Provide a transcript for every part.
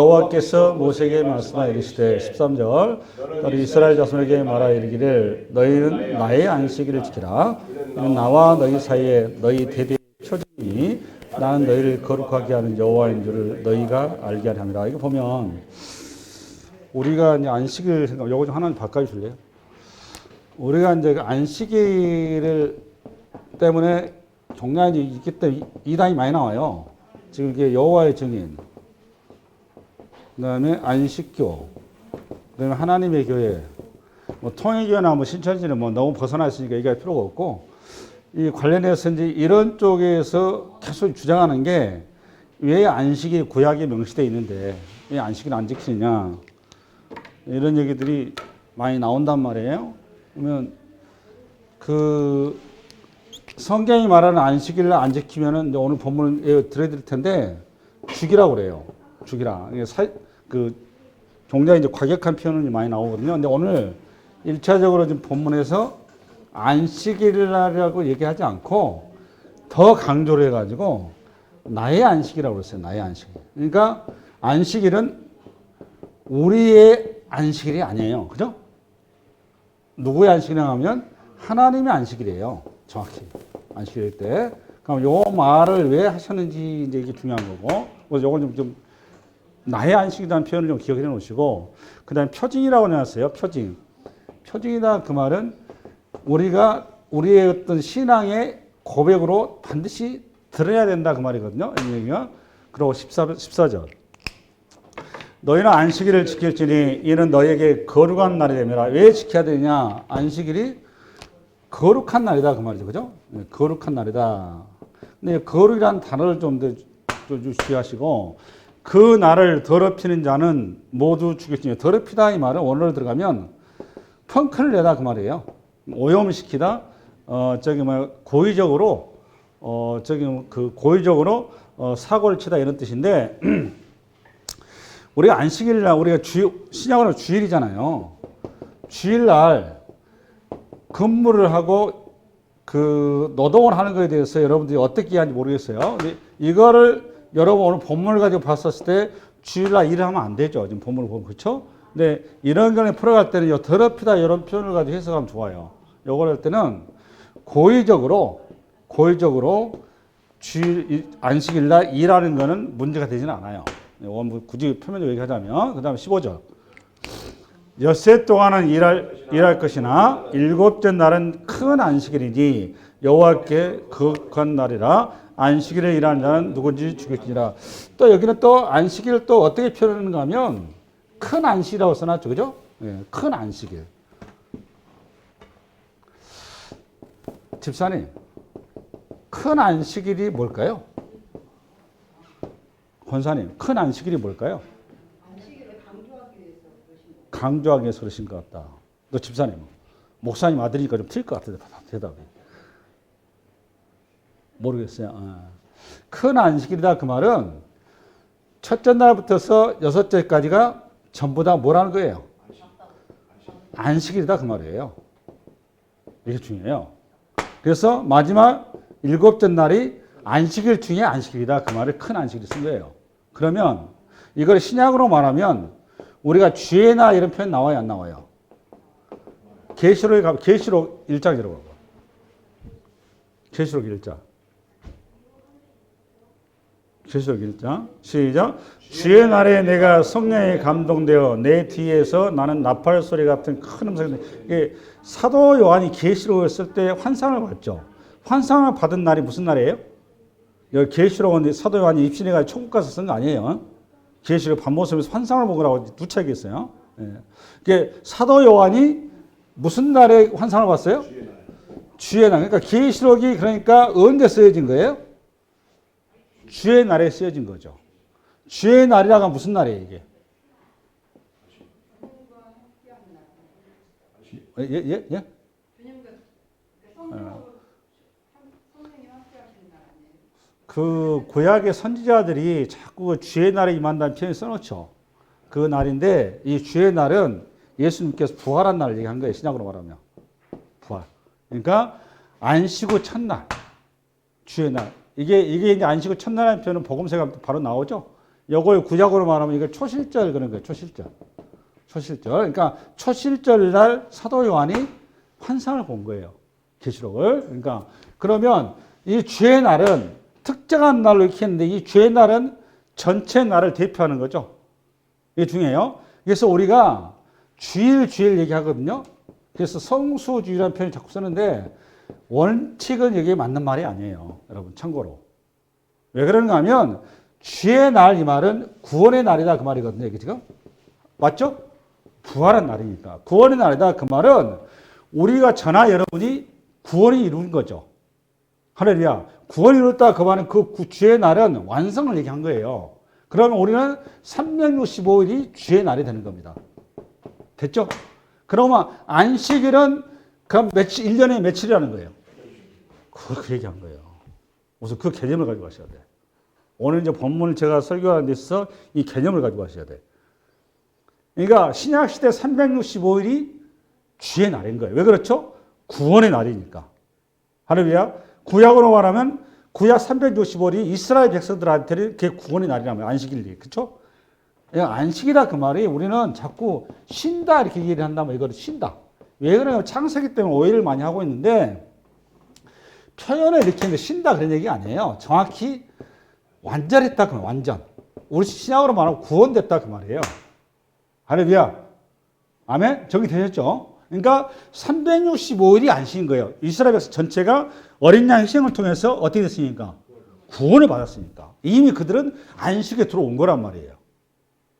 여호와께서 모세에게 말씀하여 이르시되 13절 너희 이스라엘 자손에게 말하여 이르기를 너희는 나의 안식일을 지키라. 이는 나와 너희 사이에 너희 대대의 표징이 나는 너희를 거룩하게 하는 여호와인 줄을 너희가 알게 하려 함이라. 이거 보면 우리가 이제 안식일 생각, 요거 좀 하나 바꿔 주실래요? 우리가 이제 안식일을 때문에 종량이 있기 때문에 이단이 많이 나와요. 지금 이게 여호와의 증인, 그 다음에 안식교, 그 다음에 하나님의 교회, 뭐 통일교회나 뭐 신천지는 뭐 너무 벗어나 있으니까 얘기할 필요가 없고, 이 관련해서 이제 이런 쪽에서 계속 주장하는 게 왜 안식이 구약에 명시되어 있는데 왜 안식일 안 지키느냐, 이런 얘기들이 많이 나온단 말이에요. 그러면 그 성경이 말하는 안식일을 안 지키면은 이제 오늘 본문을 들어드릴 텐데 죽이라고 그래요. 죽이라. 그 종종 이제 과격한 표현이 많이 나오거든요. 근데 오늘 1차적으로 지금 본문에서 안식일이라고 얘기하지 않고 더 강조를 해가지고 나의 안식이라고 그랬어요. 나의 안식. 그러니까 안식일은 우리의 안식일이 아니에요. 그죠? 누구의 안식이냐 하면 하나님의 안식일이에요. 정확히. 안식일 때. 그럼 요 말을 왜 하셨는지 이제 이게 중요한 거고. 그래서 요걸 좀 나의 안식이라는 표현을 좀 기억해 놓으시고, 그 다음에 표징이라고 해놨어요. 표징. 표징이다 그 말은 우리가 우리의 어떤 신앙의 고백으로 반드시 드러내야 된다 그 말이거든요. 이 얘기가. 그리고 14절. 너희는 안식일을 지킬지니 이는 너희에게 거룩한 날이 되매라. 왜 지켜야 되냐? 안식일이 거룩한 날이다 그 말이죠. 그죠? 거룩한 날이다. 근데 거룩이라는 단어를 좀 주의하시고, 그 날을 더럽히는 자는 모두 죽일지니. 더럽히다 이 말은 원어로 들어가면 펑크를 내다 그 말이에요. 오염시키다. 고의적으로 고의적으로 사고를 치다 이런 뜻인데 우리가 안식일날 우리가 신약으로 주일이잖아요. 주일날 근무를 하고 그 노동을 하는 것에 대해서 여러분들이 어떻게 이해하는지 모르겠어요. 근데 이거를 여러분 오늘 본문을 가지고 봤었을 때 주일날 일을 하면 안 되죠. 지금 본문을 보면. 그렇죠? 근데 이런 거에 풀어갈 때는 더럽히다 이런 표현을 가지고 해석하면 좋아요. 요걸 할 때는 고의적으로 주일 안식일날 일하는 거는 문제가 되지는 않아요. 이건 뭐 굳이 표면적으로 얘기하자면. 그 다음에 15절. 엿새 동안은 일할 것이나 일곱째 날은 큰 안식일이니 여호와께 거룩한 날이라. 안식일에 일하는 자는 누군지 죽일지니라. 또 여기는 또 안식일을 또 어떻게 표현하는가 하면 큰 안식이라고 써놨죠. 그죠? 예, 큰 안식일. 집사님, 큰 안식일이 뭘까요? 권사님, 큰 안식일이 뭘까요? 안식일을 강조하기 위해서 그러신 거예요. 강조하기 위해서 그러신 것 같다. 너 집사님, 목사님 아들이니까 좀 틀릴 것 같은데 대답이. 모르겠어요. 큰 안식일이다 그 말은 첫째 날부터서 여섯째까지가 전부 다 뭐라는 거예요? 안식일이다 그 말이에요. 이게 중요해요. 그래서 마지막 일곱째 날이 안식일 중에 안식일이다 그 말을 큰 안식일을 쓴 거예요. 그러면 이걸 신약으로 말하면 우리가 주의 날 이런 표현 나와요, 안 나와요? 계시록에 가면 계시록 1장 들어봐봐. 계시록 1장. 계시록 1장. 시작. 주의 날에 내가 성령에 감동되어 내 뒤에서 나는 나팔 소리 같은 큰 음성이. 이게 사도 요한이 계시록을 쓸 때 환상을 봤죠. 환상을 받은 날이 무슨 날이에요? 여기 계시록은 사도 요한이 입신해가지고 천국 가서 쓴 거 아니에요. 계시록 밤모습에서 환상을 보라고 두 책이 있어요. 예. 이게 사도 요한이 무슨 날에 환상을 봤어요? 주의 날. 그러니까 계시록이 그러니까 언제 쓰여진 거예요? 주의 날에 쓰여진 거죠. 주의 날이라고 하면 무슨 날이에요, 이게? 예? 그 구약의 선지자들이 자꾸 주의 날에 임한다는 표현을 써놓죠. 그 날인데 이 주의 날은 예수님께서 부활한 날을 얘기한 거예요. 신약으로 말하면. 부활. 그러니까 안식 후 첫날. 주의 날. 이게 이제 안식 후 첫날이라는 표현은 복음서에 가면 바로 나오죠. 요걸 구약으로 말하면 이걸 초실절 그런 거예요. 초실절. 초실절. 그러니까 초실절 날 사도 요한이 환상을 본 거예요. 계시록을. 그러니까 그러면 이 주의 날은 특정한 날로 이렇게 했는데 이 주의 날은 전체 날을 대표하는 거죠. 이게 중요해요. 그래서 우리가 주일 얘기하거든요. 그래서 성수주일이라는 표현을 자꾸 쓰는데 원칙은 여기에 맞는 말이 아니에요. 여러분 참고로. 왜 그런가 하면 주의 날 이 말은 구원의 날이다 그 말이거든요. 이게 지금. 맞죠? 부활한 날이니까. 구원의 날이다 그 말은 우리가 저나 여러분이 구원이 이룬 거죠. 할렐루야. 구원이 이뤘다 그 말은 그 주의 날은 완성을 얘기한 거예요. 그러면 우리는 365일이 주의 날이 되는 겁니다. 됐죠? 그러면 안식일은 그럼 며칠, 1년에 며칠이라는 거예요. 그걸 얘기한 거예요. 우선 그 개념을 가지고 가셔야 돼. 오늘 이제 본문을 제가 설교하는 데 있어서 이 개념을 가지고 가셔야 돼. 그러니까 신약시대 365일이 주의 날인 거예요. 왜 그렇죠? 구원의 날이니까. 할렐루야. 구약으로 말하면 구약 365일이 이스라엘 백성들한테는 그게 구원의 날이라면 안식일이. 그렇죠? 안식이라 그 말이 우리는 자꾸 쉰다 이렇게 얘기를 한다면 이거를 쉰다. 왜 그러냐면 창세기 때문에 오해를 많이 하고 있는데 표현을 이렇게 했는데 쉰다 그런 얘기가 아니에요. 정확히 완전했다 그 말, 완전. 우리 신약으로 말하면 구원됐다 그 말이에요. 할렐루야. 아멘? 정리되셨죠? 그러니까 365일이 안식인 거예요. 이스라엘 백성 전체가 어린 양 희생을 통해서 어떻게 됐습니까? 구원을 받았으니까. 이미 그들은 안식에 들어온 거란 말이에요.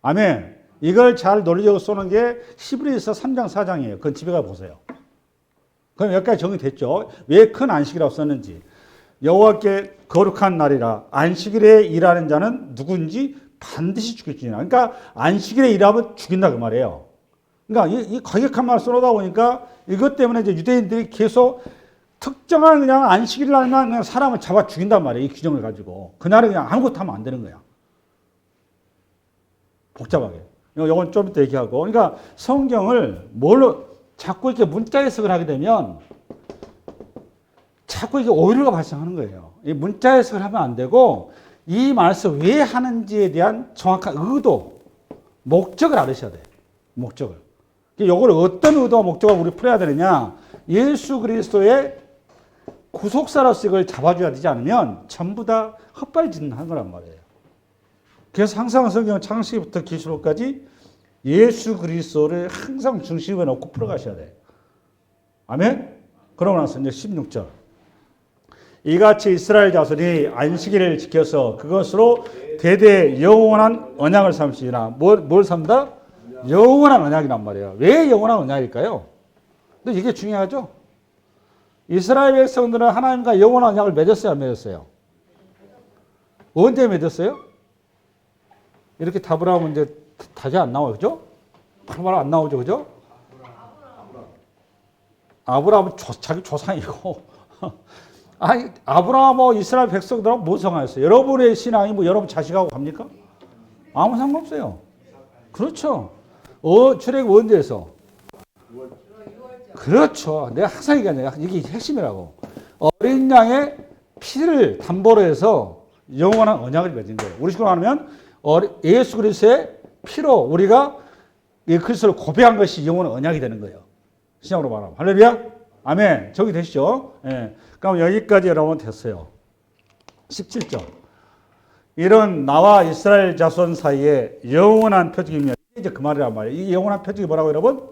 아멘. 이걸 잘 논리적으로 쏘는 게 히브리서 3장 4장이에요. 그건 집에 가 보세요. 그럼 여기까지 정리됐죠? 왜 큰 안식이라고 썼는지. 여호와께 거룩한 날이라 안식일에 일하는 자는 누군지 반드시 죽일지니라. 그러니까 안식일에 일하면 죽인다 그 말이에요. 그러니까 이 과격한 말을 써놓다 보니까 이것 때문에 이제 유대인들이 계속 특정한 그냥 안식일 날만 그냥 사람을 잡아 죽인단 말이에요. 이 규정을 가지고. 그날은 그냥 아무것도 하면 안 되는 거야. 복잡하게. 이건 좀 이따 얘기하고. 그러니까 성경을 뭘로 자꾸 이렇게 문자 해석을 하게 되면 자꾸 이게 오류가 발생하는 거예요. 이 문자 해석을 하면 안 되고 이 말씀 왜 하는지에 대한 정확한 의도, 목적을 알으셔야 돼요. 목적을. 이걸 어떤 의도와 목적을 우리 풀어야 되느냐. 예수 그리스도의 구속사로서 이걸 잡아줘야 되지 않으면 전부 다 헛발질하는 거란 말이에요. 그래서 항상 성경은 창세기부터 계시록까지 예수 그리스도를 항상 중심에 놓고 풀어가셔야 돼요. 아멘? 그러고 나서 이제 16절. 이같이 이스라엘 자손이 안식일을 지켜서 그것으로 대대 영원한 언약을 삼으시리라. 뭘 삼다? 영원한 언약이란 말이에요. 왜 영원한 언약일까요? 근데 이게 중요하죠? 이스라엘 백성들은 하나님과 영원한 언약을 맺었어요, 안 맺었어요? 언제 맺었어요? 이렇게 답을 하면 이제 답이 안 나와요, 그죠? 바로 안 나오죠, 그죠? 아브라함은 자기 조상이고. 아니, 아브라함하고 이스라엘 백성들하고 뭐 상관있어요? 여러분의 신앙이 뭐 여러분 자식하고 갑니까? 아무 상관없어요. 그렇죠. 출애굽 언제에서? 그렇죠. 내가 항상 얘기하냐. 이게 핵심이라고. 어린 양의 피를 담보로 해서 영원한 언약을 맺은 거예요. 우리 식으로 하면 예수 그리스도의 피로 우리가 이 그리스도를 고백한 것이 영원한 언약이 되는 거예요. 신약으로 말하면. 할렐루야. 아멘. 저기 되시죠? 예. 그럼 여기까지 여러분 됐어요. 17절. 이런 나와 이스라엘 자손 사이에 영원한 표적이며 이제 그 말이란 말이에요. 이 영원한 표적이 뭐라고 여러분?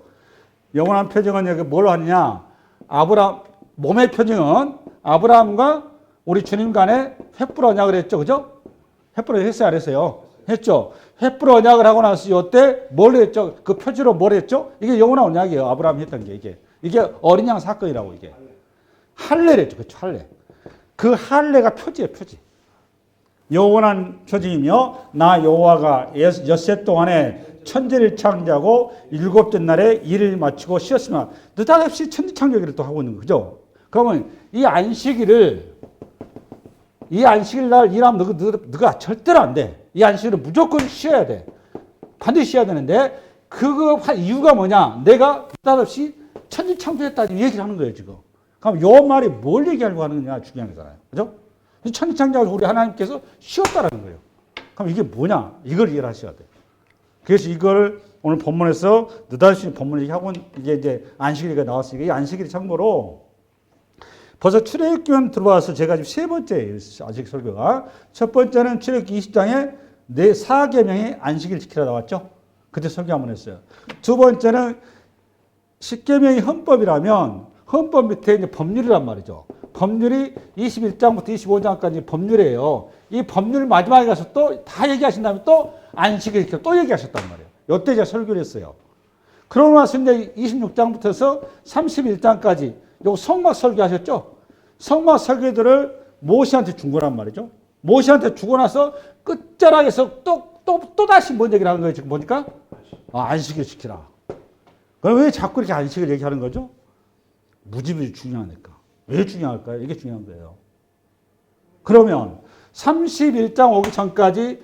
영원한 표적은 여기 뭘 하느냐? 몸의 표적은 아브라함과 우리 주님 간에 횃불 언약을 했죠. 그죠? 횃불 했어요, 안 했어요? 했죠. 횃불 언약을 하고 나서 이때 뭘 했죠? 그 표지로 뭘 했죠? 이게 영원한 언약이에요. 아브라함이 했던 게 이게 어린 양 사건이라고 이게. 할례를 했죠. 그렇죠. 할례. 그 할례가 표지예요, 표지. 영원한 표징이며 나 여호와가 엿새 동안에 천지를 창조하고 일곱째 날에 일을 마치고 쉬었으나 느닷없이 천지창조기를 또 하고 있는 거죠. 그러면 이 안식일을 이 안식일 날 일하면 너가 절대로 안 돼. 이 안식일은 무조건 쉬어야 돼. 반드시 쉬어야 되는데 그거 할 이유가 뭐냐? 내가 느닷없이 천지창조했다 이 얘기를 하는 거예요 지금. 그럼 요 말이 뭘 얘기하려고 하느냐 중요한 거잖아요. 그죠? 천지창조하고 우리 하나님께서 쉬었다라는 거예요. 그럼 이게 뭐냐? 이걸 이해를 하셔야 돼요. 그래서 이걸 오늘 본문에서 느닷없이 본문을 얘기하고 이게 이제 안식일이 나왔으니까 이 안식일이 참고로 벌써 출애굽기만 들어와서 제가 지금 세 번째예요. 아직 설교가. 첫 번째는 출애굽기 20장에 네 4계명의 안식일 지키라 나왔죠. 그때 설교 한번 했어요. 두 번째는 10계명이 헌법이라면 헌법 밑에 이제 법률이란 말이죠. 법률이 21장부터 25장까지 법률이에요. 이 법률 마지막에 가서 또 다 얘기하신 다음에 또 안식일 지키라 또 얘기하셨단 말이에요. 이때 제가 설교를 했어요. 그러고 나서 이제 26장부터 31장까지 요 성막 설교하셨죠? 성막 설교들을 모세한테 준 거란 말이죠. 모세한테 주고 나서 끝자락에서 또 다시 뭔 얘기를 하는 거예요, 지금 보니까? 안식일 지키라. 그럼 왜 자꾸 이렇게 안식일 얘기하는 거죠? 무지무지 중요하니까. 왜 중요할까요? 이게 중요한 거예요. 그러면 31장 오기 전까지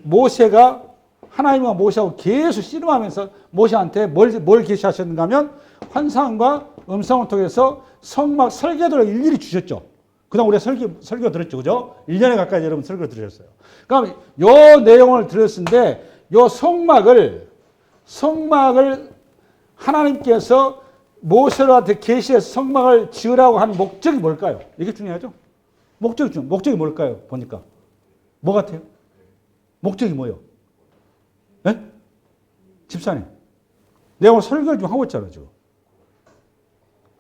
모세가 하나님과 모세하고 계속 씨름하면서 모세한테 뭘 계시하셨는가 하면 환상과 음성을 통해서 성막 설계도를 일일이 주셨죠. 그다음 우리가 설교 들었죠. 그죠? 1년에 가까이 여러분 설교 들으셨어요. 그럼 요 내용을 들었는데 요 성막을 하나님께서 모세한테 계시해서 성막을 지으라고 한 목적이 뭘까요? 이게 중요하죠. 목적이 뭘까요? 보니까 뭐 같아요? 목적이 뭐예요? 네? 집사님, 내가 오늘 설교를 좀 하고 있잖아요, 지금.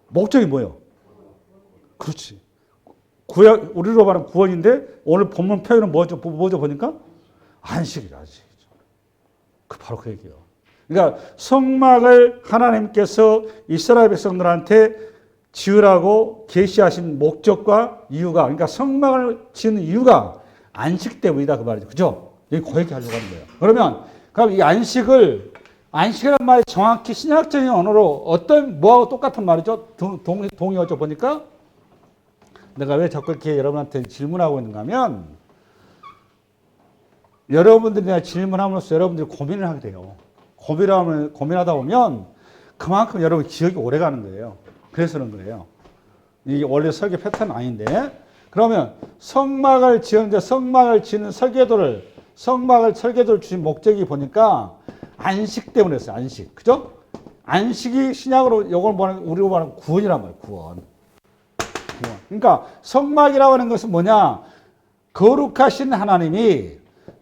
목적이 뭐예요? 그렇지. 우리로 말하면 구원인데 오늘 본문 표현은 뭐죠 보니까? 안식이죠. 바로 그 얘기예요. 그러니까 성막을 하나님께서 이스라엘 백성들한테 지으라고 계시하신 목적과 이유가, 그러니까 성막을 지은 이유가 안식 때문이다 그 말이죠. 그죠? 여기 그 얘기 하려고 하는 거예요. 그럼 이 안식이라는 말이 정확히 신약적인 언어로 뭐하고 똑같은 말이죠? 동의어죠 보니까? 내가 왜 자꾸 이렇게 여러분한테 질문하고 있는가 하면, 여러분들이 내가 질문함으로써 여러분들이 고민을 하게 돼요. 고민하다 보면 그만큼 여러분 기억이 오래 가는 거예요. 그래서 그런 거예요. 이게 원래 설교 패턴은 아닌데, 그러면 성막을 지는 설계도를 주신 목적이 보니까 안식 때문에 했어요. 안식. 그죠? 안식이 신약으로 우리로 말하는 구원이란 말이에요. 구원. 그러니까 성막이라고 하는 것은 뭐냐? 거룩하신 하나님이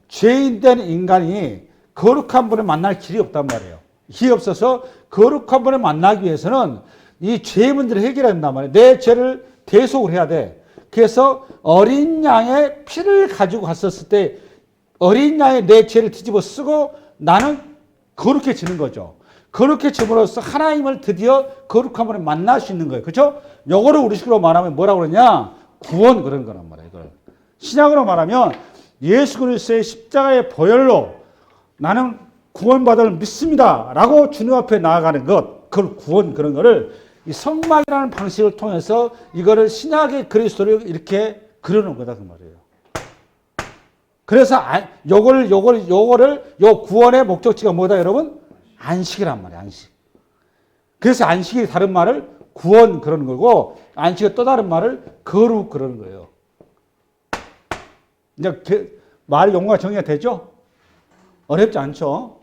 죄인된 인간이 거룩한 분을 만날 길이 없단 말이에요. 길이 없어서 거룩한 분을 만나기 위해서는 이 죄의 문제를 해결해야 된단 말이에요. 내 죄를 대속을 해야 돼. 그래서 어린 양의 피를 가지고 갔었을 때 어린 양의 내 죄를 뒤집어 쓰고 나는 거룩해지는 거죠. 거룩해짐으로써 하나님을 드디어 거룩한 분을 만날 수 있는 거예요. 그렇죠? 요거를 우리식으로 말하면 뭐라고 그러냐? 구원 그런 거란 말이에요. 이걸. 신약으로 말하면 예수 그리스도의 십자가의 보혈로 나는 구원받을 믿습니다. 라고 주님 앞에 나아가는 것, 그걸 구원 그런 거를 이 성막이라는 방식을 통해서 이거를 신약의 그리스도를 이렇게 그려놓은 거다 그 말이에요. 그래서 요 구원의 목적지가 뭐다 여러분? 안식이란 말이에요. 안식. 그래서 안식이 다른 말을 구원 그러는 거고 안식이 또 다른 말을 거룩 그러는 거예요. 이제 말이 용어가 정리가 되죠? 어렵지 않죠?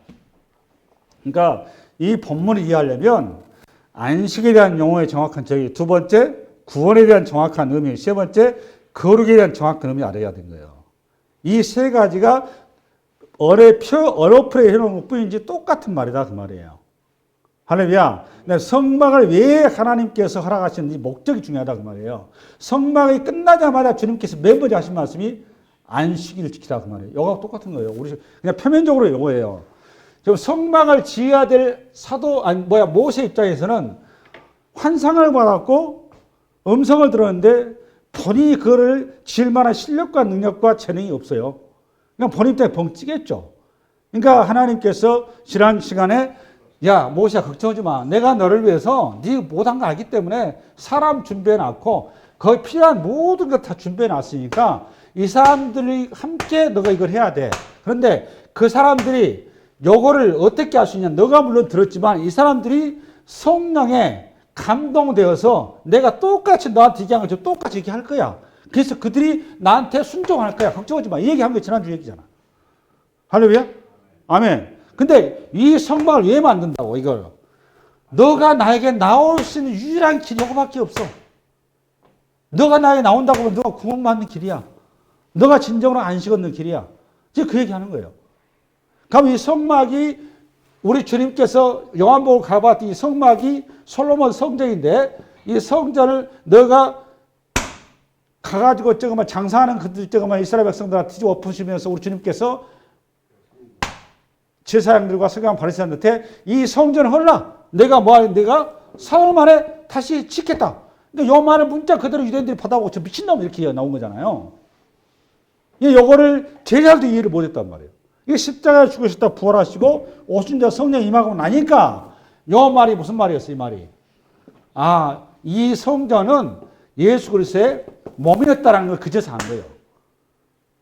그러니까 이 본문을 이해하려면 안식에 대한 용어의 정확한 정의, 두 번째 구원에 대한 정확한 의미, 세 번째 거룩에 대한 정확한 의미 알아야 되는 거예요. 이 세 가지가 언어풀에 해놓은 것 뿐인지 똑같은 말이다 그 말이에요. 할렐루야. 성막을 왜 하나님께서 허락하시는지 목적이 중요하다 그 말이에요. 성막이 끝나자마자 주님께서 맨 먼저 하신 말씀이 안식일을 지키라 그 말이에요. 이거하고 똑같은 거예요. 우리 그냥 표면적으로 이거예요. 지금 성막을 지어야 될 모세 입장에서는 환상을 받았고 음성을 들었는데 본인이 그거를 지을 만한 실력과 능력과 재능이 없어요. 그러니까 본인 때문에 벙찌겠죠. 그러니까 하나님께서 지난 시간에 야 모세야 걱정하지 마. 내가 너를 위해서 네 못한 거 알기 때문에 사람 준비해놨고 거기 필요한 모든 것 다 준비해놨으니까 이 사람들이 함께 너가 이걸 해야 돼. 그런데 그 사람들이 요거를 어떻게 할 수 있냐. 너가 물론 들었지만 이 사람들이 성령에 감동되어서 내가 똑같이 너한테 얘기한 것처럼 똑같이 이렇게 할 거야. 그래서 그들이 나한테 순종할 거야. 걱정하지 마. 이 얘기한 게 지난주 얘기잖아. 할렐루야? 아멘. 근데 이 성막을 왜 만든다고, 이걸? 너가 나에게 나올 수 있는 유일한 길이 이거밖에 없어. 너가 나에게 나온다고 하면 너가 구원받는 길이야. 너가 진정으로 안식 얻는 길이야. 이제 그 얘기 하는 거예요. 그럼 이 성막이 우리 주님께서 요한복음 가봤더니 이 성막이 솔로몬 성전인데 이 성전을 너가 가가지고 저거만 장사하는 그들 저거만 이스라엘 백성들한테 뒤집어 엎으시면서 우리 주님께서 제사장들과 서기관 바리새인들한테 이 성전을 헐라. 내가 뭐하는 내가 사흘 만에 다시 짓겠다. 근데 요 말을 문자 그대로 유대인들이 받아보고 저 미친놈 이렇게 나온 거잖아요. 요거를 제자들도 이해를 못했단 말이에요. 이게 십자가에 죽으셨다 부활하시고 오순절 성령 임하고 나니까 요 말이 무슨 말이었어요? 이 말이. 아, 이 성전은 예수 그리스도의 몸이었다라는 걸 그제서 한 거예요.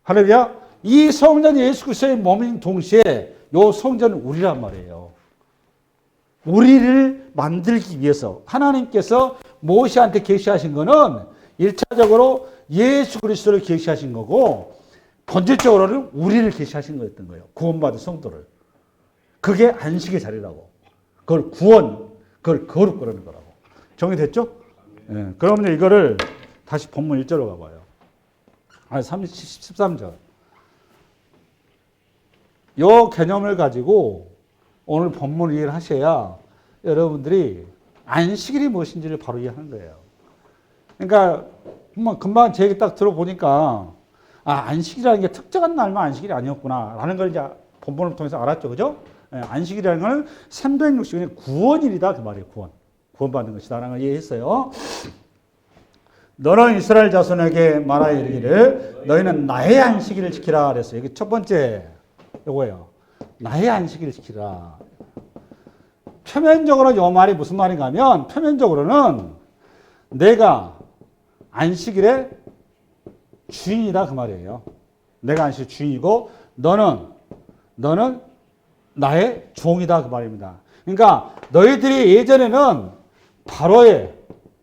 할렐루야. 이 성전이 예수 그리스도의 몸인 동시에 요 성전은 우리란 말이에요. 우리를 만들기 위해서 하나님께서 모세한테 계시하신 거는 1차적으로 예수 그리스도를 계시하신 거고 본질적으로는 우리를 계시하신 거였던 거예요. 구원받은 성도를. 그게 안식의 자리라고. 그걸 구원, 그걸 거룩 그러는 거라고. 정리됐죠? 예. 그러면 이거를 다시 본문 1절로 가봐요. 13절. 요 개념을 가지고 오늘 본문을 이해를 하셔야 여러분들이 안식일이 무엇인지를 바로 이해하는 거예요. 그러니까 금방 제 얘기 딱 들어보니까 아, 안식이라는 게 특정한 날만 안식일이 아니었구나 라는 걸 이제 본문을 통해서 알았죠. 그죠? 예, 안식이라는 건 360일의 구원일이다 그 말이에요. 구원받는 것이다 라는 걸 이해했어요. 너는 이스라엘 자손에게 말하여 이르기를 너희는 나의 안식일을 지키라 그랬어요. 이게 첫 번째 요거예요. 나의 안식일을 지키라. 표면적으로 이 말이 무슨 말인가 하면 표면적으로는 내가 안식일의 주인이다 그 말이에요. 내가 안식일 주인이고 너는 나의 종이다 그 말입니다. 그러니까 너희들이 예전에는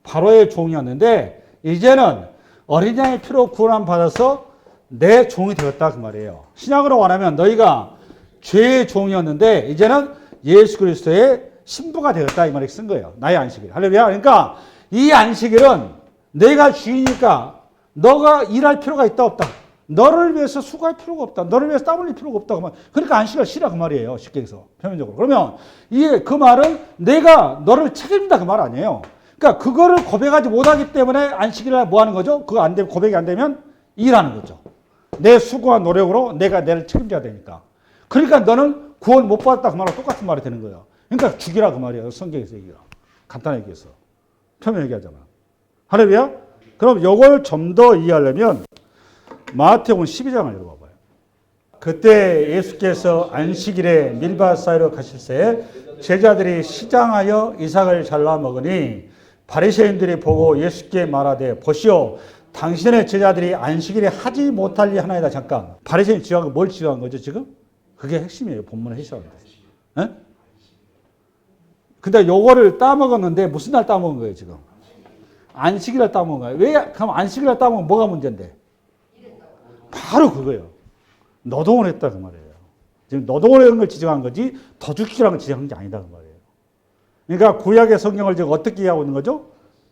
바로의 종이었는데 이제는 어린 양의 피로 구원함 받아서 내 종이 되었다 그 말이에요. 신약으로 말하면 너희가 죄의 종이었는데 이제는 예수 그리스도의 신부가 되었다 이 말을 쓴 거예요. 나의 안식일. 할렐루야. 그러니까 이 안식일은 내가 주인이니까 너가 일할 필요가 있다 없다. 너를 위해서 수고할 필요가 없다. 너를 위해서 땀 흘릴 필요가 없다. 그러니까 안식을 쉬라 그 말이에요. 쉽게 해서 표면적으로. 그러면 이게 그 말은 내가 너를 책임진다 그 말 아니에요. 그러니까 그거를 고백하지 못하기 때문에 안식일을 뭐 하는 거죠? 그거 안 되면 고백이 안 되면 일하는 거죠. 내 수고와 노력으로 내가 내를 책임져야 되니까. 그러니까 너는 구원 못 받았다 그 말하고 똑같은 말이 되는 거예요. 그러니까 죽이라 그 말이에요. 성경에서 얘기가. 간단하게 얘기해서. 표면 얘기하잖아. 할렐루야? 그럼 이걸 좀 더 이해하려면 마태복음 12장을 읽어봐요. 그때 예수께서 안식일에 밀밭 사이로 가실새 제자들이 시장하여 이삭을 잘라 먹으니 바리새인들이 보고 예수께 말하되 보시오 당신의 제자들이 안식일에 하지 못할 일 하나이다. 잠깐. 바리새인 지어한 거 뭘 지어한 거죠 지금? 그게 핵심이에요. 본문의 핵심입니다. 예? 근데 요거를 따먹었는데 무슨 날 따먹은 거예요 지금? 안식일을 따먹은 거예요. 왜? 그럼 안식일을 따먹으면 뭐가 문제인데? 바로 그거예요. 노동을 했다 그 말이에요. 지금 노동을 하는 걸 지적한 거지 도둑질하는 걸 지적한 게 아니다 그 말이에요. 그러니까 구약의 성경을 지금 어떻게 이해하고 있는 거죠?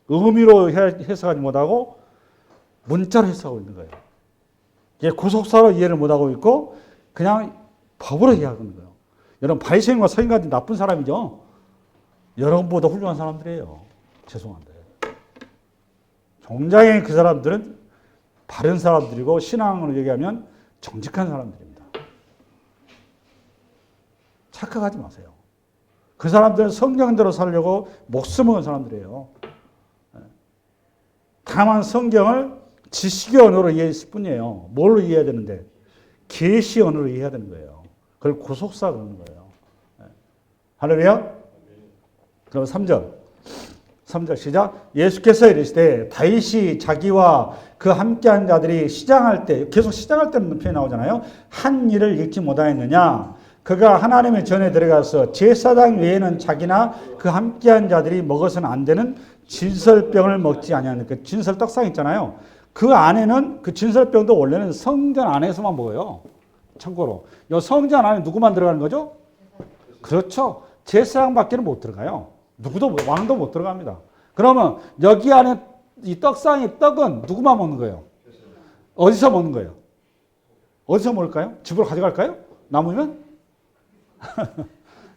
의미로 해석하지 못하고 문자로 해석하고 있는 거예요. 이게 구속사로 이해를 못하고 있고 그냥 법으로 이해하고 있는 거예요. 여러분 바리새인과 서기관들이 나쁜 사람이죠. 여러분보다 훌륭한 사람들이에요. 죄송한데. 굉장히 그 사람들은 바른 사람들이고 신앙으로 얘기하면 정직한 사람들입니다. 착각하지 마세요. 그 사람들은 성경대로 살려고 목숨을 건 사람들이에요. 다만 성경을 지식의 언어로 이해했을 뿐이에요. 뭘로 이해해야 되는데? 계시 언어로 이해해야 되는 거예요. 그걸 구속사 그러는 거예요. 할렐루야? 그럼 3절 시작. 예수께서 이르시되 다윗이 자기와 그 함께한 자들이 시장할 때 계속 시장할 때는 표현이 나오잖아요. 한 일을 읽지 못하였느냐. 그가 하나님의 전에 들어가서 제사장 외에는 자기나 그 함께한 자들이 먹어서는 안 되는 진설병을 먹지 아니하는 그 진설 떡상 있잖아요. 그 안에는 그 진설병도 원래는 성전 안에서만 먹어요. 참고로. 이 성전 안에 누구만 들어가는 거죠? 그렇죠. 제사장밖에는 못 들어가요. 누구도 왕도 못 들어갑니다. 그러면 여기 안에 이 떡상의 떡은 누구만 먹는 거예요? 어디서 먹는 거예요? 어디서 먹을까요? 집으로 가져갈까요? 남으면?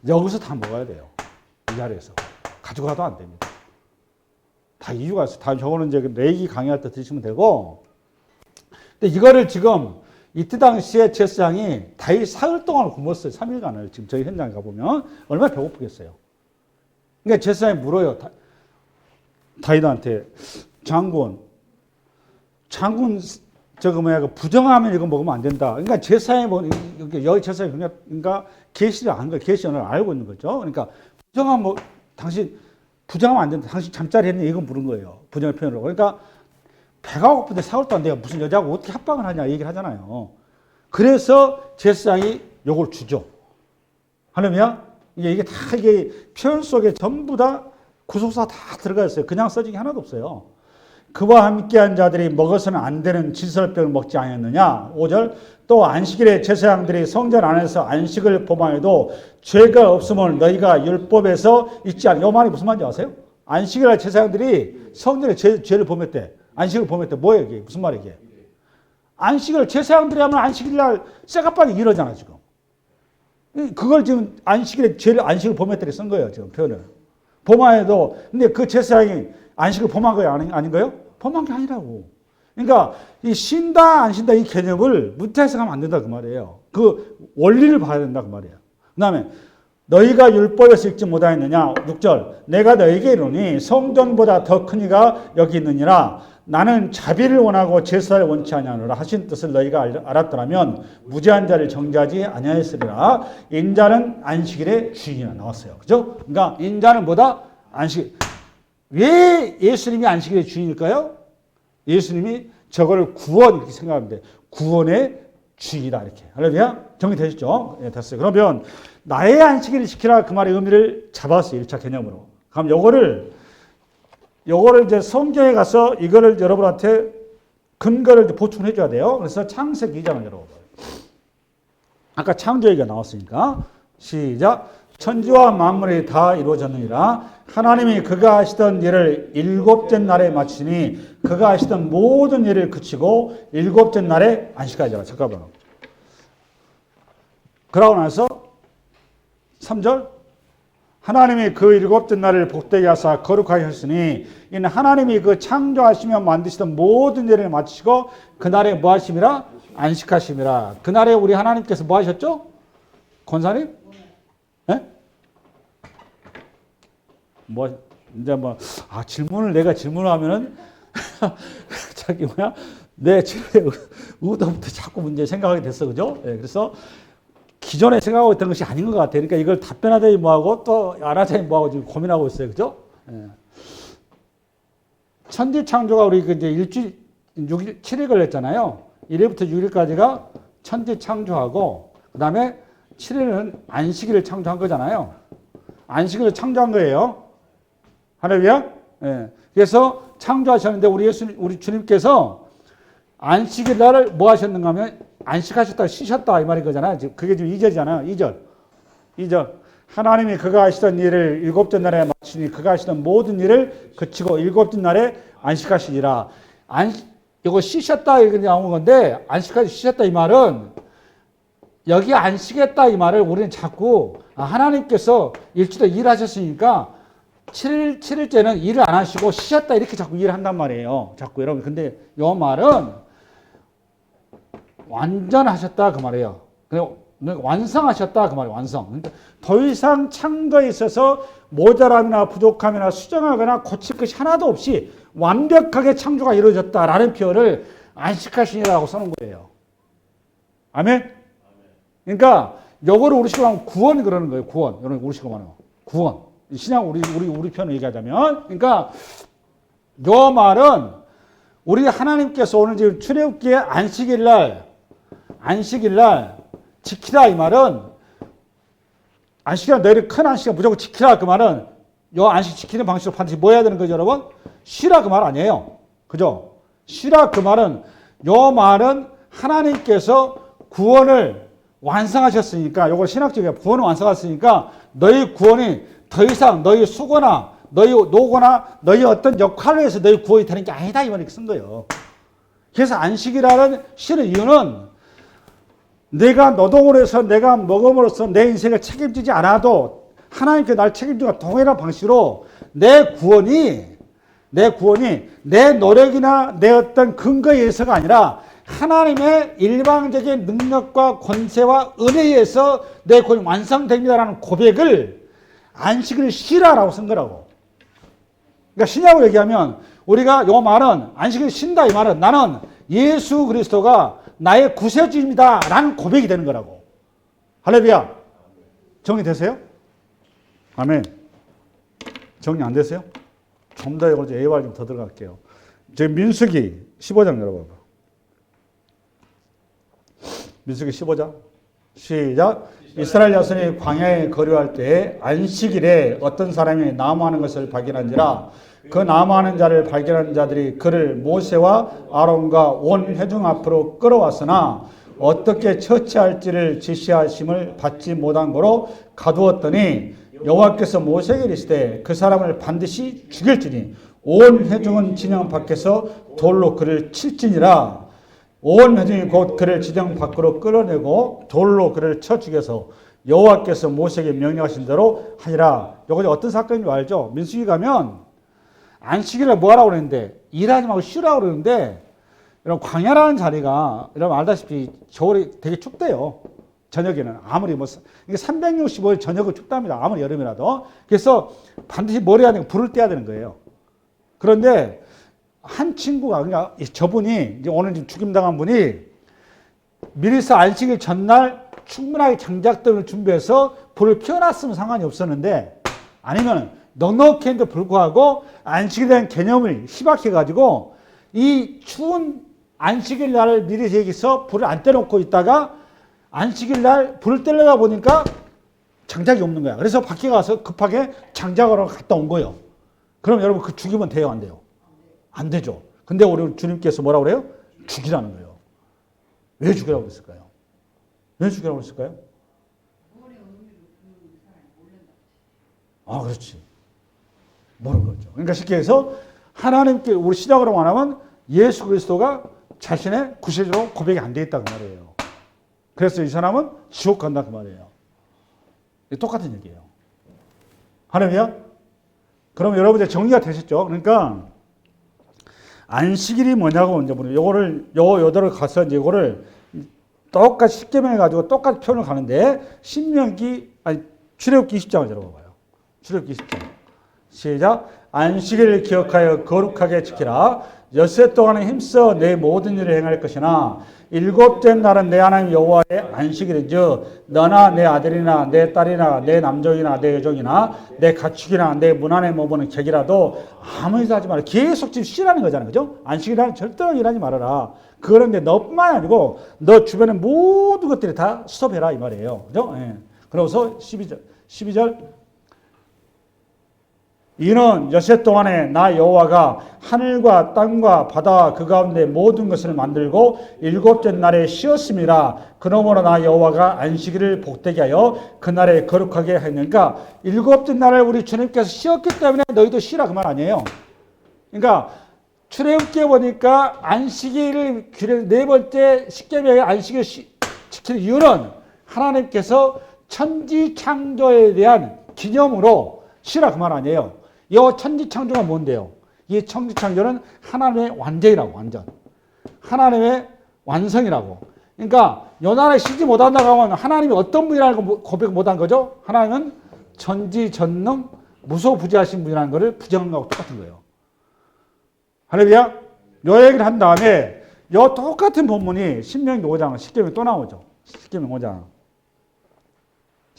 여기서 다 먹어야 돼요. 이 자리에서. 가져가도 안 됩니다. 다 이유가 있어요. 다 저거는 이제 레이기 강의할 때 드시면 되고. 근데 이거를 지금 이때 당시에 제사장이 다윗 사흘 동안 굶었어요. 3일간을. 지금 저희 현장에 가보면 얼마나 배고프겠어요. 그러니까 제사장이 물어요. 다윗한테 장군 저거 뭐야 부정하면 이거 먹으면 안 된다. 그러니까 제사장이 뭐 여기 제사장이 그러니까 계시를 안 거예요. 계시를 알고 있는 거죠. 그러니까 부정하면 뭐 당신 부정하면 안 된다. 당신 잠자리 했니? 이건 물은 거예요. 부정의 표현으로. 그러니까 배가 고픈데 사흘 동안 내가 무슨 여자하고 어떻게 합방을 하냐 얘기를 하잖아요. 그래서 제사장이 요걸 주죠. 하려면 이게 다 이게 표현 속에 전부 다 구속사 다 들어가 있어요. 그냥 써진 게 하나도 없어요. 그와 함께한 자들이 먹어서는 안 되는 진설병을 먹지 않았느냐. 5절 또 안식일에 제사장들이 성전 안에서 안식을 범하여도 죄가 없음을 너희가 율법에서 잊지 않아. 이 말이 무슨 말인지 아세요? 안식일에 제사장들이 성전에 죄를 범했대. 안식을 범했대. 뭐예요 이게? 무슨 말이에요 이게? 안식을 제사장들이 하면 안식일날 쇠가빠지 이러잖아 지금. 그걸 지금 안식일에 죄를 안식을 범했다고 쓴 거예요 지금 표현을. 범하여도 근데 그 제사장이 안식을 범한 거예요 아닌가요? 범한 게 아니라고. 그러니까 이 쉰다 안 쉰다 이 개념을 무태해석하면 안 된다 그 말이에요. 그 원리를 봐야 된다 그 말이에요. 그다음에 너희가 율법에서 읽지 못하였느냐. 6절 내가 너희에게 이르노니 성전보다 더 큰 이가 여기 있느니라. 나는 자비를 원하고 제사를 원치 아니하노라 하신 뜻을 너희가 알았더라면 무죄한 자를 정죄하지 아니하였으리라. 인자는 안식일의 주인이라 나왔어요. 그죠? 그러니까 인자는 뭐다? 안식. 왜 예수님이 안식일의 주인일까요? 예수님이 저거를 구원 이렇게 생각하면 돼. 구원의 주인이다 이렇게. 그러면 정리되시죠? 예, 됐어요. 그러면 나의 안식일을 지키라 그 말의 의미를 잡았어요. 1차 개념으로. 그럼 요거를 이제 성경에 가서 이거를 여러분한테 근거를 보충해 줘야 돼요. 그래서 창세기 2장을 열어봐요. 아까 창조 얘기가 나왔으니까 시작. 천지와 만물이 다 이루어졌느니라. 하나님이 그가 하시던 일을 일곱째 날에 마치니 그가 하시던 모든 일을 그치고 일곱째 날에 안식하시라. 잠깐만. 그러고 나서 3절 하나님이 그 일곱째 날을 복되게 하사 거룩하게 하셨으니 이는 하나님이 그 창조하시며 만드시던 모든 일을 마치시고 그날에 뭐 하심이라? 안식하심이라. 그날에 우리 하나님께서 뭐 하셨죠? 권사님? 예? 뭐 이제 질문을 내가 질문을 하면은 자기 내 의도부터 자꾸 문제 생각하게 됐어. 그죠? 예, 그래서 기존에 생각하고 있던 것이 아닌 것 같아요. 그러니까 이걸 답변하자니 뭐하고 또 안 하자니 뭐하고 지금 고민하고 있어요. 그죠? 예. 천지 창조가 우리 이제 일주일, 6일, 7일 걸렸잖아요. 1일부터 6일까지가 천지 창조하고, 그 다음에 7일은 안식일을 창조한 거잖아요. 안식일을 창조한 거예요. 할렐루야? 예. 그래서 창조하셨는데 우리 주님께서 안식일 날을 뭐 하셨는가 하면 안식하셨다, 쉬셨다 이 말인 거잖아요. 그게 지금 2절이잖아요. 2절. 하나님이 그가 하시던 일을 일곱째 날에 마치니 그가 하시던 모든 일을 그치고 일곱째 날에 안식하시니라. 이거 쉬셨다 이렇게 나온 건데 안식하시 쉬셨다 이 말은 여기 안식했다 이 말을 우리는 자꾸 하나님께서 일주일에 일하셨으니까 7일째는 일을 안 하시고 쉬셨다 이렇게 자꾸 일을 한단 말이에요. 자꾸 여러분. 근데 이 말은 완전하셨다 그 말이에요. 완성하셨다 그 말이에요. 완성. 그러니까 더 이상 창조에 있어서 모자람이나 부족함이나 수정하거나 고칠 것이 하나도 없이 완벽하게 창조가 이루어졌다라는 표현을 안식하시니라고 써놓은 거예요. 아멘? 그러니까 요거를 우리식으로 하면 구원 그러는 거예요. 구원. 여러분 우리식으로 말하면 구원. 신약 우리 표현을 얘기하자면 그러니까 요 말은 우리 하나님께서 오늘 지금 출애굽기에 안식일날 지키라 이 말은 안식일날 너희를 큰 안식일 무조건 지키라 그 말은 요 안식 지키는 방식으로 반드시 뭐 해야 되는 거죠 여러분? 쉬라 그 말 아니에요. 그죠? 쉬라 그 말은 요 말은 하나님께서 구원을 완성하셨으니까 요걸 신학적이야. 구원을 완성하셨으니까 너희 구원이 더 이상 너희 수고나 너희 노고나 너희 어떤 역할로 해서 너희 구원이 되는 게 아니다 이 말을 쓴 거예요. 그래서 안식이라는 쉬는 이유는 내가 노동을 해서 내가 먹음으로써 내 인생을 책임지지 않아도 하나님께 날 책임지는 동일한 방식으로 내 구원이 내 노력이나 내 어떤 근거에 의해서가 아니라 하나님의 일방적인 능력과 권세와 은혜에 의해서 내 구원이 완성됩니다라는 고백을 안식을 쉬라라고 쓴 거라고. 그러니까 쉬냐고 얘기하면 우리가 이 말은 안식을 쉰다 이 말은 나는 예수 그리스도가 나의 구세주입니다 라는 고백이 되는 거라고. 할렐루야. 정리되세요? 아멘. 정리 안 되세요? 좀 더 이거 예화를 좀 더 들어갈게요. 지금 민수기 15장 열어봐봐. 민수기 15장 시작. 이스라엘 자손이 광야에 거류할 때에 안식일에 어떤 사람이 나무하는 것을 발견한지라 그 나무하는 자를 발견한 자들이 그를 모세와 아론과 온 회중 앞으로 끌어왔으나 어떻게 처치할지를 지시하심을 받지 못한 거로 가두었더니 여호와께서 모세에게 이르시되 그 사람을 반드시 죽일지니 온 회중은 진영 밖에서 돌로 그를 칠지니라. 온 회중이 곧 그를 진영 밖으로 끌어내고 돌로 그를 쳐 죽여서 여호와께서 모세에게 명령하신 대로 하니라. 이거 어떤 사건인 줄 알죠? 민수기 가면 안식일에 뭐 하라고 그러는데 일하지 말고 쉬라고 그러는데 이런 광야라는 자리가 여러분 알다시피 겨울이 되게 춥대요. 저녁에는 아무리 뭐 이게 365일 저녁은 춥답니다. 아무리 여름이라도. 그래서 반드시 뭘 해야 되는 불을 떼야 되는 거예요. 그런데 한 친구가 그러니까 저분이 이제 오늘 지금 죽임당한 분이 미리서 안식일 전날 충분하게 장작등을 준비해서 불을 피워놨으면 상관이 없었는데 아니면 넉넉했는데 불구하고 안식일에 대한 개념을 희박해가지고 이 추운 안식일 날을 미리 얘기해서 불을 안 떼놓고 있다가 안식일 날 불을 떼려다 보니까 장작이 없는 거야. 그래서 밖에 가서 급하게 장작으로 갔다 온 거예요. 그럼 여러분 그 죽이면 돼요? 안 돼요? 안 되죠. 근데 우리 주님께서 뭐라고 그래요? 죽이라는 거예요. 왜 죽이라고 그랬을까요? 왜 죽이라고 그랬을까요? 아, 그렇지. 모르는 거죠. 그러니까 쉽게 해서 하나님께 우리 시작으로 말하면 예수 그리스도가 자신의 구세주로 고백이 안 돼 있다 그 말이에요. 그래서 이 사람은 지옥 간다 그 말이에요. 똑같은 얘기예요. 할렐루야? 그럼 여러분 이제 정리가 되셨죠? 그러니까 안식일이 뭐냐고 이제 우리 요거를 요대로 가서 이제 요거를 똑같이 십계명해 가지고 똑같이 표현을 가는데 출애굽기 20장을 열어봐요. 출애굽기 20장. 시작. 안식일을 기억하여 거룩하게 지키라. 엿새 동안에 힘써 내 모든 일을 행할 것이나 일곱째 날은 내 하나님 여호와의 안식일인즉 너나 내 아들이나 내 딸이나 내 남종이나 내 여종이나 내 가축이나 내 문 안에 머무는 객이라도 아무 일도 하지 마라. 계속 지금 쉬라는 거잖아요. 그죠? 안식일은 절대로 일하지 말아라. 그런데 너뿐만 아니고 너 주변의 모든 것들이 다 스톱해라 이 말이에요. 그죠? 예. 그러고서 12절 이는 엿새 동안에 나 여호와가 하늘과 땅과 바다와 그 가운데 모든 것을 만들고 일곱째 날에 쉬었습니다. 그러므로 나 여호와가 안식일을 복되게 하여 그날에 거룩하게 했으니까 일곱째 날을 우리 주님께서 쉬었기 때문에 너희도 쉬라 그 말 아니에요. 그러니까 출애굽기에 보니까 안식일을 네 번째 십계명의 안식일을 지키는 이유는 하나님께서 천지 창조에 대한 기념으로 쉬라 그 말 아니에요. 이 천지창조가 뭔데요? 이 천지창조는 하나님의 완전이라고, 완전. 하나님의 완성이라고. 그러니까 요날에 쉬지 못한다고 하면 하나님이 어떤 분이라는 걸 고백 못한 거죠? 하나님은 전지전능 무소부지하신 분이라는 것을 부정한 거하고 똑같은 거예요. 할렐루야? 요 얘기를 한 다음에 요 똑같은 본문이 신명기 5장, 십계명 또 나오죠. 십계명 5장.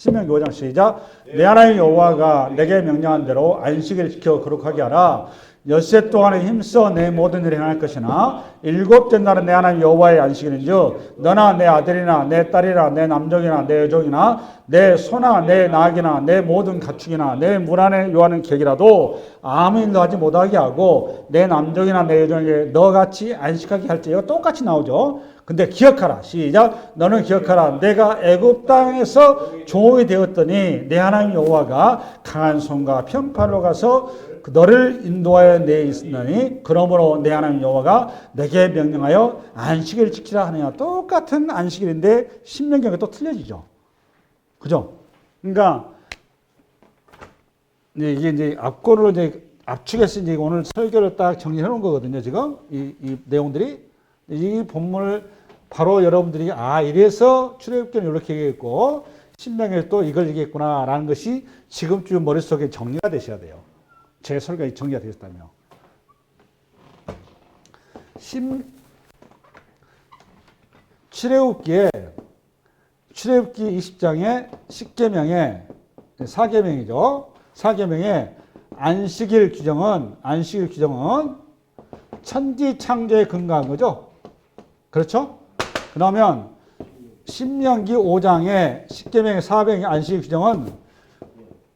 신명기 5장 시작. 내 하나님 여호와가 내게 명령한 대로 안식일을 지켜 거룩하게 하라. 엿새 동안에 힘써 내 모든 일을 행할 것이나 일곱째 날은 내 하나님 여호와의 안식일인즉 너나 내 아들이나 내 딸이나 내 남종이나 내 여종이나 내 소나 내 낙이나 내 모든 가축이나 내 물 안에 요하는 객이라도 아무 일도 하지 못하게 하고 내 남종이나 내 여종에게 너같이 안식하게 할지. 이거 똑같이 나오죠. 근데 기억하라. 시작. 너는 기억하라. 내가 애굽 땅에서 종이 되었더니 내 하나님 여호와가 강한 손과 편팔로 가서 너를 인도하여 내 있으니 그러므로 내 하나님 여호와가 내게 명령하여 안식일을 지키라 하느냐. 똑같은 안식일인데 신명기가 또 틀려지죠. 그죠? 그러니까 이게 이제 앞권을 이제 압축해서 이제 오늘 설교를 딱 정리해 놓은 거거든요. 지금 이 내용들이 이 본문을 바로 여러분들이 이래서 출애굽기는 이렇게 얘기했고 신명기에 또 이걸 얘기했구나라는 것이 지금쯤 머릿속에 정리가 되셔야 돼요. 제 설교가 정리가 되었다면. 출애굽기 20장에 10계명에 4계명이죠. 4계명에 안식일 규정은 천지 창조에 근거한 거죠. 그렇죠? 그러면 신명기 5장에 10계명의 4계명의 안식일 규정은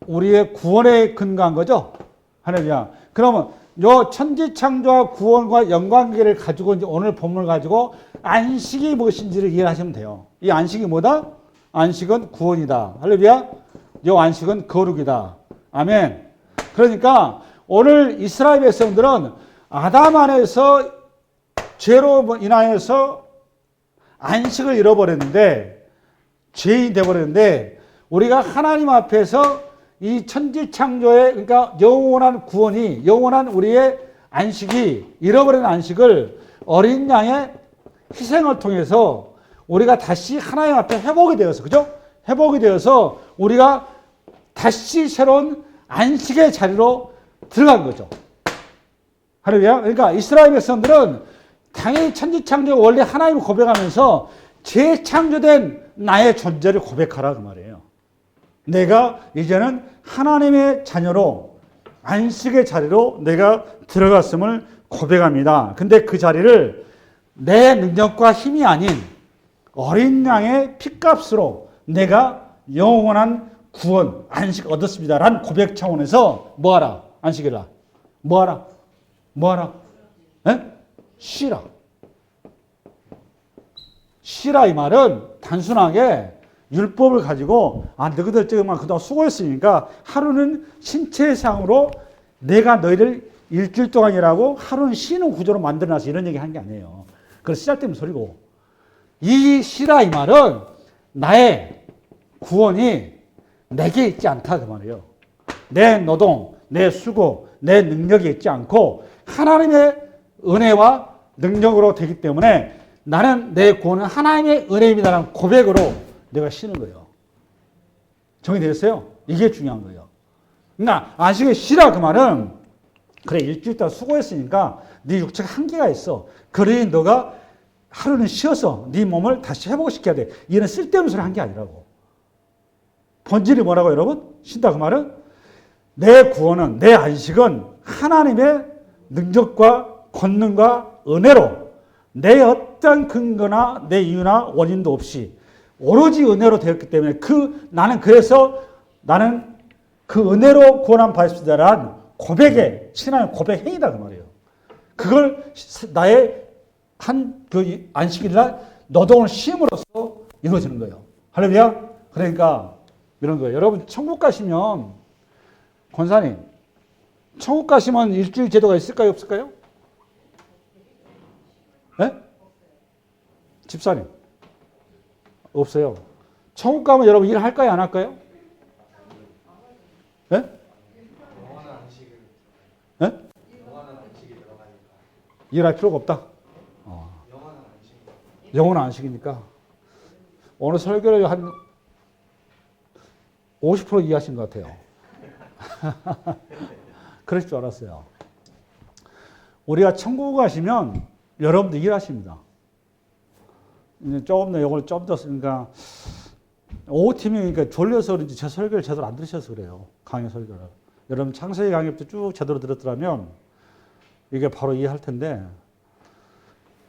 우리의 구원에 근거한 거죠. 할렐루야. 그러면 요 천지 창조와 구원과 연관관계를 가지고 이제 오늘 본문을 가지고 안식이 무엇인지를 이해하시면 돼요. 이 안식이 뭐다? 안식은 구원이다. 할렐루야. 요 안식은 거룩이다. 아멘. 그러니까 오늘 이스라엘 백성들은 아담 안에서 죄로 인하여서 안식을 잃어버렸는데 죄인이 되어버렸는데 우리가 하나님 앞에서 이 천지 창조의 그러니까 영원한 구원이 영원한 우리의 안식이 잃어버린 안식을 어린 양의 희생을 통해서 우리가 다시 하나님 앞에 회복이 되어서 그죠? 회복이 되어서 우리가 다시 새로운 안식의 자리로 들어간 거죠. 할렐루야. 그러니까 이스라엘 백성들은 당연히 천지 창조 원래 하나님을 고백하면서 재창조된 나의 존재를 고백하라 그 말이에요. 내가 이제는 하나님의 자녀로 안식의 자리로 내가 들어갔음을 고백합니다. 근데 그 자리를 내 능력과 힘이 아닌 어린 양의 피값으로 내가 영원한 구원, 안식 얻었습니다. 라는 고백 차원에서 뭐하라? 안식이라. 뭐하라? 쉬라. 쉬라 이 말은 단순하게 율법을 가지고 너희들 조금만 그동안 수고했으니까 하루는 신체상으로 내가 너희를 일주일 동안이라고 하루는 쉬는 구조로 만들어놔서 이런 얘기 한 게 아니에요. 그건 쓰잘데없는 소리고 이 쉬라 이 말은 나의 구원이 내게 있지 않다 그 말이에요. 내 노동, 내 수고, 내 능력이 있지 않고 하나님의 은혜와 능력으로 되기 때문에 나는 내 구원은 하나님의 은혜입니다라는 고백으로 내가 쉬는 거예요. 정리되셨어요? 이게 중요한 거예요. 그러니까 안식일 쉬라 그 말은 그래 일주일 동안 수고했으니까 네 육체가 한계가 있어. 그러니 너가 하루는 쉬어서 네 몸을 다시 회복시켜야 돼. 이런 쓸데없는 소리 한 게 아니라고. 본질이 뭐라고 여러분? 쉰다 그 말은 내 구원은 내 안식은 하나님의 능력과 권능과 은혜로 내 어떤 근거나 내 이유나 원인도 없이 오로지 은혜로 되었기 때문에 나는 그 은혜로 구원함 받았습니다라는 고백에 신앙의 고백 행위다 그 말이에요. 그걸 나의 그 안식일날 노동을 쉼으로써 이루어지는 거예요. 할렐루야. 그러니까 이런 거예요. 여러분 천국 가시면 권사님 천국 가시면 일주일 제도가 있을까요 없을까요? 네? 집사님 없어요. 천국 가면 여러분 일할까요 안 할까요? 네? 네? 일할 필요가 없다. 영원한 안식이니까. 오늘 설교를 한 50% 이해하신 것 같아요. 그럴 줄 알았어요. 우리가 천국 가시면 여러분들 일하십니다. 이제 조금 더 이걸 좀 더 쓰니까 OO팀이 그러니까 졸려서 그런지 제 설교를 제대로 안 들으셔서 그래요. 강의 설교를. 여러분 창세기 강의부터 쭉 제대로 들었더라면 이게 바로 이해할 텐데,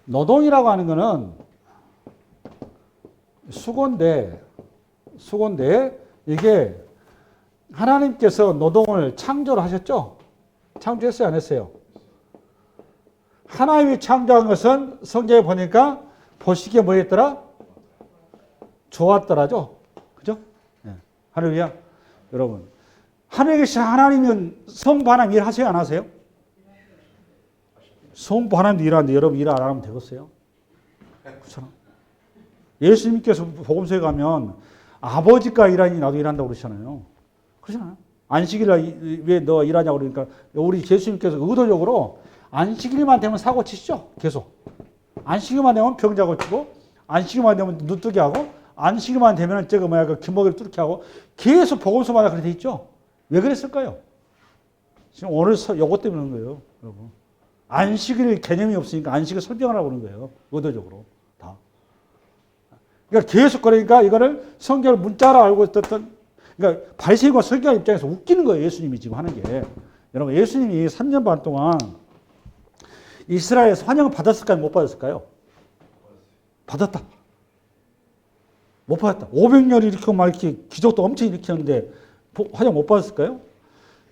노동이라고 하는 거는 수고인데 이게 하나님께서 노동을 창조를 하셨죠? 창조했어요, 안 했어요? 하나님이 창조한 것은 성경에 보니까 보시기에 뭐 했더라? 좋았더라죠? 그죠? 네. 할렐루야. 여러분, 하늘에 계신 하나님은 성부 하나님 일하세요, 안 하세요? 성부 하나님도 일하는데 여러분 일 안 하면 되겠어요? 그렇잖아. 예수님께서 복음서에 가면 아버지가 일하니 나도 일한다고 그러시잖아요. 그렇잖아요. 안식일 왜 너 일하냐고 그러니까 우리 예수님께서 의도적으로 안식일만 되면 사고 치시죠. 계속. 안식일만 되면 병자 고치고, 안식일만 되면 눈 뜨게 하고, 안식일만 되면 그 김먹이를 뚫게 하고, 계속 복음서마다 그렇게 돼 있죠. 왜 그랬을까요? 지금 오늘 요것 때문에 그런 거예요, 여러분. 안식일 개념이 없으니까 안식을 설명하라고 그러는 거예요. 의도적으로. 다. 그러니까 계속 그러니까 이거를 성경을 문자로 알고 있었던, 그러니까 바리새인과 서기관 입장에서 웃기는 거예요. 예수님이 지금 하는 게. 여러분, 예수님이 3년 반 동안 이스라엘에서 환영을 받았을까요? 못 받았을까요? 받았다. 못 받았다. 500년 일으키고 막 이렇게 기적도 엄청 일으켰는데 환영 못 받았을까요?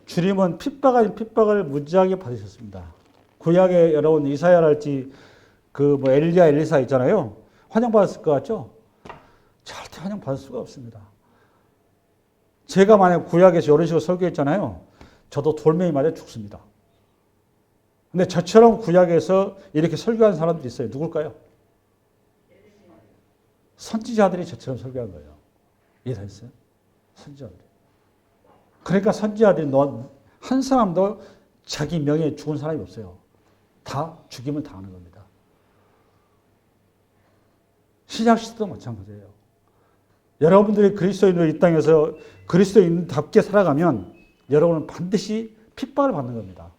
주님은 핍박 아닌 핍박을 무지하게 받으셨습니다. 구약에 여러분 이사야랄지 엘리야 엘리사 있잖아요. 환영 받았을 것 같죠? 절대 환영 받을 수가 없습니다. 제가 만약 구약에서 이런 식으로 설교했잖아요. 저도 돌멩이 맞아 죽습니다. 근데 저처럼 구약에서 이렇게 설교한 사람들이 있어요. 누굴까요? 선지자들이 저처럼 설교한 거예요. 이해하셨어요? 선지자들이. 그러니까 선지자들이 한 사람도 자기 명예에 죽은 사람이 없어요. 다 죽임을 당하는 겁니다. 신약 시대도 마찬가지예요. 여러분들이 그리스도인으로 이 땅에서 그리스도인답게 살아가면 여러분은 반드시 핍박을 받는 겁니다.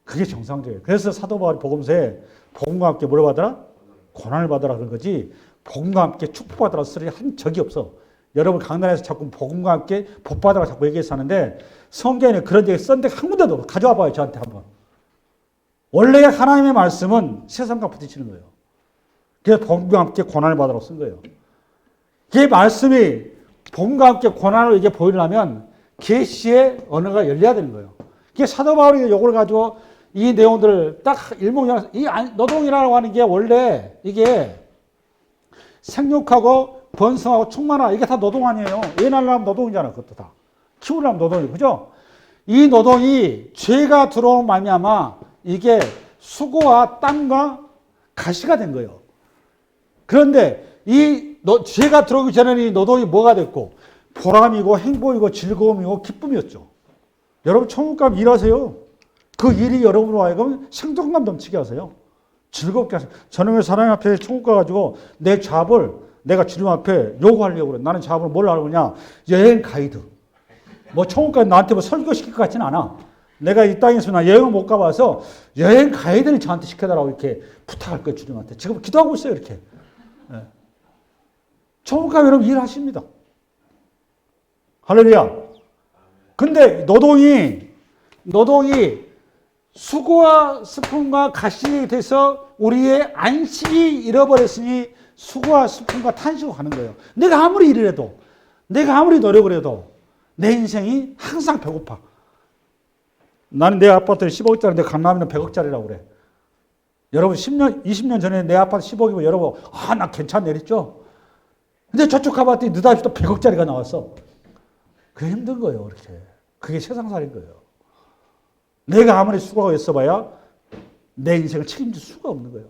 그게 정상적이에요. 그래서 사도 바울이 복음서에 복음과 함께 뭘 받아라? 고난을 받아라 그런 거지, 복음과 함께 축복받아라 소리 한 적이 없어. 여러분 강단에서 자꾸 복음과 함께 복받아라 자꾸 얘기해서 하는데 성경에는 그런 얘기 쓴 데가 한 군데도 없어. 가져와 봐요, 저한테 한번. 원래 하나님의 말씀은 세상과 부딪히는 거예요. 그래서 복음과 함께 고난을 받으라고 쓴 거예요. 그 말씀이 복음과 함께 고난을 이게 보이려면 계시의 언어가 열려야 되는 거예요. 그게 사도 바울이 요걸 가지고 이 내용들을 딱 일목요연, 이 노동이라고 하는 게 원래 이게 생육하고 번성하고 충만하고 이게 다 노동 아니에요. 애 낳으려면 노동이잖아. 그것도 다. 키우려면 노동이고, 그죠? 이 노동이 죄가 들어온 말미암아 이게 수고와 땀과 가시가 된 거예요. 그런데 죄가 들어오기 전에는 이 노동이 뭐가 됐고, 보람이고 행복이고 즐거움이고 기쁨이었죠. 여러분 천국 가면 일하세요. 그 일이 여러분으로 하여금 생동감 넘치게 하세요. 즐겁게 하세요. 저는 왜 사람 앞에 천국 가가지고 내 잡을 내가 주님 앞에 요구하려고 그래. 나는 잡을 뭘 하려고 그러냐. 여행 가이드. 뭐 천국 가면 나한테 뭐 설교시킬 것 같지는 않아. 내가 이 땅에서 나 여행을 못 가봐서 여행 가이드를 저한테 시켜달라고 이렇게 부탁할 거예요. 주님한테. 지금 기도하고 있어요. 이렇게. 네. 천국 가면 여러분 일하십니다. 할렐루야. 근데 노동이 수고와 슬픔과 가시에 돼서 우리의 안식이 잃어버렸으니 수고와 슬픔과 탄식으로 가는 거예요. 내가 아무리 일을 해도, 내가 아무리 노력을 해도 내 인생이 항상 배고파. 나는 내 아파트에 10억짜리인데 강남에는 100억짜리라고 그래. 여러분 10년, 20년 전에 내 아파트 10억이면 여러분 나 괜찮네 이랬죠. 근데 저쪽 가봤더니 느닷없이 또 100억짜리가 나왔어. 그게 힘든 거예요. 이렇게. 그게 세상살인 거예요. 내가 아무리 수고하고 있어봐야 내 인생을 책임질 수가 없는 거예요.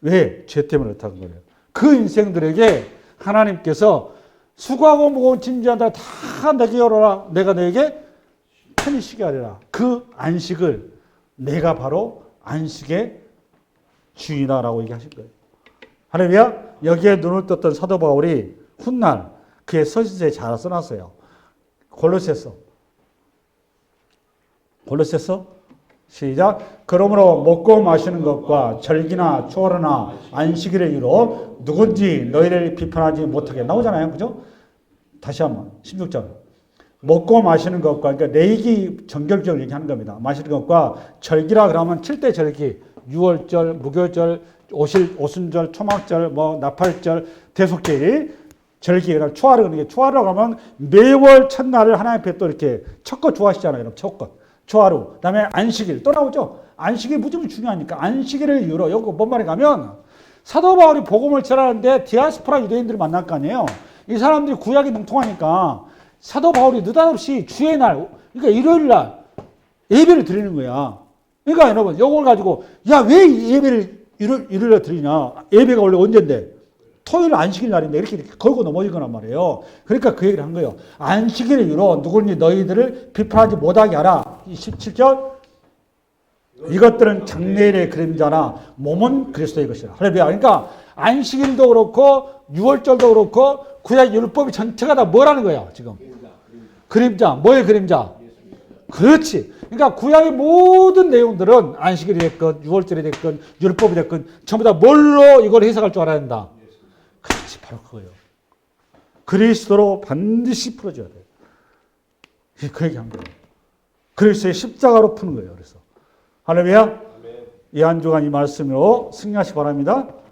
왜? 죄 때문에 그렇다는 거예요. 그 인생들에게 하나님께서 수고하고 무거운 짐지한다 다 내게 열어라. 내가 너에게 편히 쉬게 하리라. 그 안식을 내가 바로 안식의 주인이다라고 얘기하실 거예요. 할렐루야. 여기에 눈을 떴던 사도 바울이 훗날 그의 서신서에 잘 써놨어요. 골로새서 시작. 그러므로 먹고 마시는 것과 절기나 초하루나 안식일의 이유로 누군지 너희를 비판하지 못하게 나오잖아요. 그죠? 다시 한번 16절. 먹고 마시는 것과 그러니까 레이기 정결절 얘기하는 겁니다. 마시는 것과 절기라 그러면 7대 절기, 6월절, 무교절, 오순절, 초막절, 나팔절, 대속절, 절기, 그다음 초하루 그러는 게 초하루라고 하면 매월 첫날을 하나님 앞에 또 이렇게 첫것 좋아하시잖아요. 여러분 첫것. 초하루. 그다음에 안식일 또 나오죠. 안식일 무지무지 중요하니까 안식일을 이유로 요거 뭔 말인가 하면 사도 바울이 복음을 전하는데 디아스포라 유대인들을 만날 거 아니에요. 이 사람들이 구약이 능통하니까 사도 바울이 느닷없이 주의 날, 그러니까 일요일 날 예배를 드리는 거야. 그러니까 여러분 요걸 가지고 야, 왜 예배를 일요일에 드리냐. 예배가 원래 언젠데? 토요일 안식일 날인데 이렇게 걸고 넘어질 거란 말이에요. 그러니까 그 얘기를 한 거예요. 안식일의 이유로 누구니 너희들을 비판하지 못하게 하라. 17절. 이것들은 장래일의 그림자나 몸은 그리스도의 것이라. 할렐루야. 그러니까 안식일도 그렇고 6월절도 그렇고 구약 율법이 전체가 다 뭐라는 거예요. 지금. 그림자. 뭐의 그림자? 그렇지. 그러니까 구약의 모든 내용들은 안식일이 됐건 6월절이 됐건 율법이 됐건 전부 다 뭘로 이걸 해석할 줄 알아야 된다. 그렇지. 바로 그거예요. 그리스도로 반드시 풀어줘야 돼요. 그 얘기한 거예요. 그리스도의 십자가로 푸는 거예요. 그래서. 할렐루야. 이 한 주간 이 말씀으로 승리하시기 바랍니다.